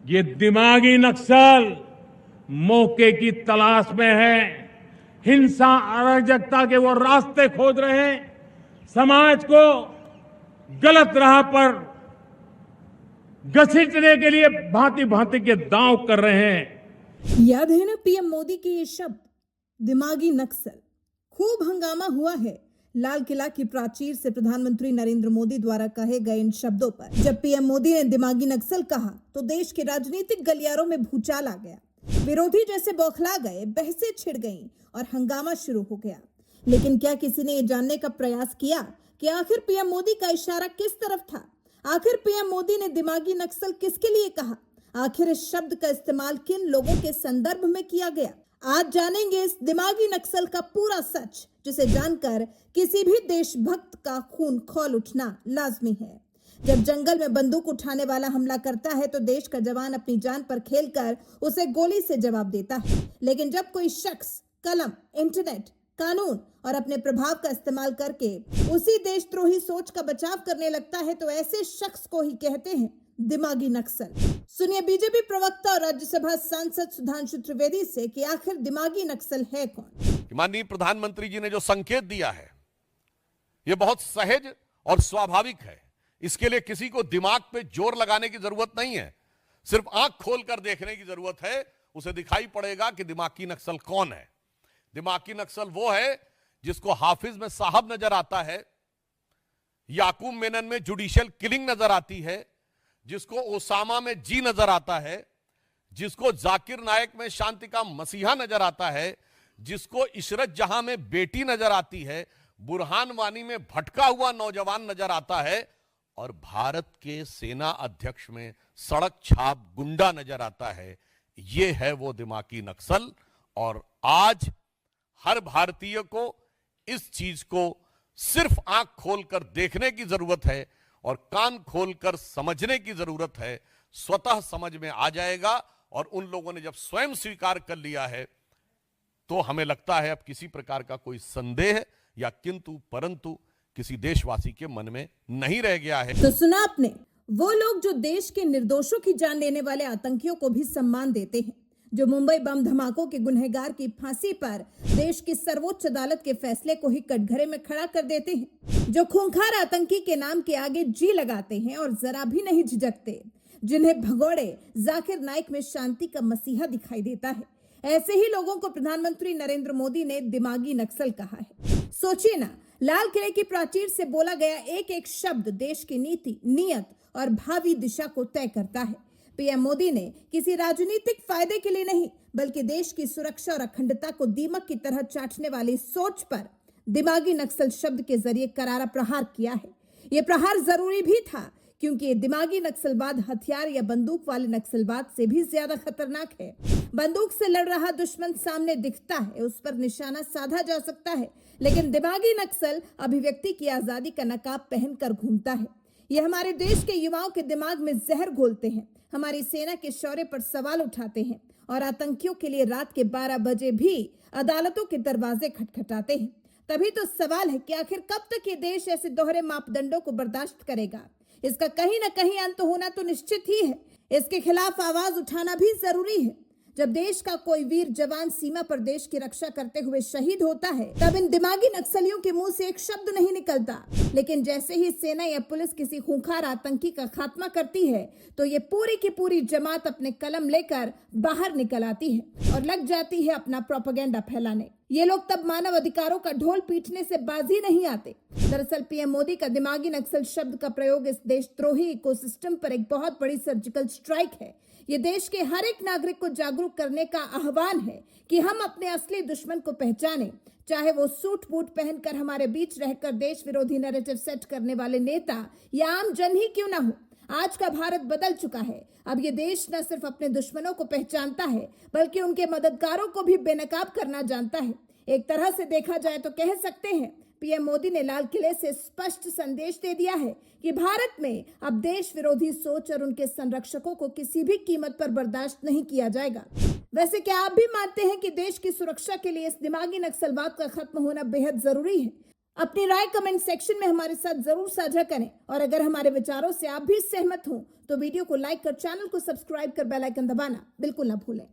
ये दिमागी नक्सल मौके की तलाश में है, हिंसा अराजकता के वो रास्ते खोज रहे हैं, समाज को गलत राह पर घसीटने के लिए भांति भांति के दांव कर रहे हैं। याद है ना पीएम मोदी के ये शब्द दिमागी नक्सल। खूब हंगामा हुआ है लाल किला की प्राचीर से प्रधानमंत्री नरेंद्र मोदी द्वारा कहे गए इन शब्दों पर। जब पीएम मोदी ने दिमागी नक्सल कहा तो देश के राजनीतिक गलियारों में भूचाल आ गया। विरोधी जैसे बौखला गए, बहसें छिड़ गईं और हंगामा शुरू हो गया। लेकिन क्या किसी ने ये जानने का प्रयास किया कि आखिर पीएम मोदी का इशारा किस तरफ था? आखिर पीएम मोदी ने दिमागी नक्सल किसके लिए कहा? आखिर इस शब्द का इस्तेमाल किन लोगों के संदर्भ में किया गया? आज जानेंगे इस दिमागी नक्सल का पूरा सच, जिसे जानकर किसी भी देशभक्त का खून खौल उठना लाजमी है। जब जंगल में बंदूक उठाने वाला हमला करता है तो देश का जवान अपनी जान पर खेलकर उसे गोली से जवाब देता है। लेकिन जब कोई शख्स कलम, इंटरनेट, कानून और अपने प्रभाव का इस्तेमाल करके उसी देशद्रोही सोच का बचाव करने लगता है तो ऐसे शख्स को ही कहते हैं दिमागी नक्सल। सुनिए बीजेपी प्रवक्ता और राज्यसभा सांसद सुधांशु त्रिवेदी से कि आखिर दिमागी नक्सल है कौन। माननीय प्रधानमंत्री जी ने जो संकेत दिया है यह बहुत सहज और स्वाभाविक है। इसके लिए किसी को दिमाग पे जोर लगाने की जरूरत नहीं है, सिर्फ आंख खोलकर देखने की जरूरत है। उसे दिखाई पड़ेगा कि दिमागी नक्सल कौन है। दिमागी नक्सल वो है जिसको हाफिज में साहब नजर आता है, याकूब मेनन में जुडिशियल किलिंग नजर आती है, जिसको ओसामा में जी नजर आता है, जिसको जाकिर नायक में शांति का मसीहा नजर आता है, जिसको इशरत जहां में बेटी नजर आती है, बुरहान वानी में भटका हुआ नौजवान नजर आता है और भारत के सेना अध्यक्ष में सड़क छाप गुंडा नजर आता है। यह है वो दिमागी नक्सल। और आज हर भारतीय को इस चीज को सिर्फ आंख खोलकर देखने की जरूरत है और कान खोलकर समझने की जरूरत है। स्वतः समझ में आ जाएगा। और उन लोगों ने जब स्वयं स्वीकार कर लिया है तो हमें लगता है अब किसी प्रकार का कोई संदेह या किंतु परंतु किसी देशवासी के मन में नहीं रह गया है। तो सुना आपने, वो लोग जो देश के निर्दोषों की जान लेने वाले आतंकियों को भी सम्मान देते हैं, जो मुंबई बम धमाकों के गुनहगार की फांसी पर देश की सर्वोच्च अदालत के फैसले को ही कटघरे में खड़ा कर देते हैं, जो खूंखार आतंकी के नाम के आगे जी लगाते हैं और जरा भी नहीं झिझकते, जिन्हें भगोड़े जाकिर नाइक में शांति का मसीहा दिखाई देता है, ऐसे ही लोगों को प्रधानमंत्री नरेंद्र मोदी ने दिमागी नक्सल कहा है। सोचिए ना, लाल किले की प्राचीर से बोला गया एक एक शब्द देश की नीति, नियत और भावी दिशा को तय करता है। पीएम मोदी ने किसी राजनीतिक फायदे के लिए नहीं बल्कि देश की सुरक्षा और अखंडता को दीमक की तरह चाटने वाली सोच पर दिमागी नक्सल शब्द के जरिए करारा प्रहार किया है। यह प्रहार जरूरी भी था क्योंकि ये दिमागी नक्सलवाद हथियार या बंदूक वाले नक्सलवाद से भी ज्यादा खतरनाक है। बंदूक से लड़ रहा दुश्मन सामने दिखता है, उस पर निशाना साधा जा सकता है, लेकिन दिमागी नक्सल अभिव्यक्ति की आजादी का नकाब पहनकर घूमता है। ये हमारे देश के युवाओं के दिमाग में जहर घोलते हैं, हमारी सेना के शौर्य पर सवाल उठाते हैं और आतंकियों के लिए रात के 12 बजे भी अदालतों के दरवाजे खटखटाते हैं। तभी तो सवाल है कि आखिर कब तक ये देश ऐसे दोहरे मापदंडों को बर्दाश्त करेगा? इसका कहीं ना कहीं अंत होना तो निश्चित ही है। इसके खिलाफ आवाज उठाना भी जरूरी है। जब देश का कोई वीर जवान सीमा पर देश की रक्षा करते हुए शहीद होता है तब इन दिमागी नक्सलियों के मुंह से एक शब्द नहीं निकलता, लेकिन जैसे ही सेना या पुलिस किसी खूंखार आतंकी का खात्मा करती है तो ये पूरी की पूरी जमात अपने कलम लेकर बाहर निकल आती है और लग जाती है अपना प्रोपेगेंडा फैलाने। ये लोग तब मानव अधिकारों का ढोल पीटने से बाज ही नहीं आते। दरअसल पीएम मोदी का दिमागी नक्सल शब्द का प्रयोग इस देशद्रोही इकोसिस्टम पर एक बहुत बड़ी सर्जिकल स्ट्राइक है। ये देश के हर एक नागरिक को जागरूक करने का आह्वान है कि हम अपने असली दुश्मन को पहचानें, चाहे वो सूट बूट पहनकर हमारे बीच रहकर देश विरोधी नैरेटिव सेट करने वाले नेता या आम जन ही क्यों ना हो। आज का भारत बदल चुका है। अब ये देश न सिर्फ अपने दुश्मनों को पहचानता है बल्कि उनके मददगारों को भी बेनकाब करना जानता है। एक तरह से देखा जाए तो कह सकते हैं पीएम मोदी ने लाल किले से स्पष्ट संदेश दे दिया है कि भारत में अब देश विरोधी सोच और उनके संरक्षकों को किसी भी कीमत पर बर्दाश्त नहीं किया जाएगा। वैसे क्या आप भी मानते हैं कि देश की सुरक्षा के लिए इस दिमागी नक्सलवाद का खत्म होना बेहद जरूरी है? अपनी राय कमेंट सेक्शन में हमारे साथ जरूर साझा करें और अगर हमारे विचारों से आप भी सहमत हों तो वीडियो को लाइक कर चैनल को सब्सक्राइब कर बेल आइकन दबाना बिल्कुल ना भूलें।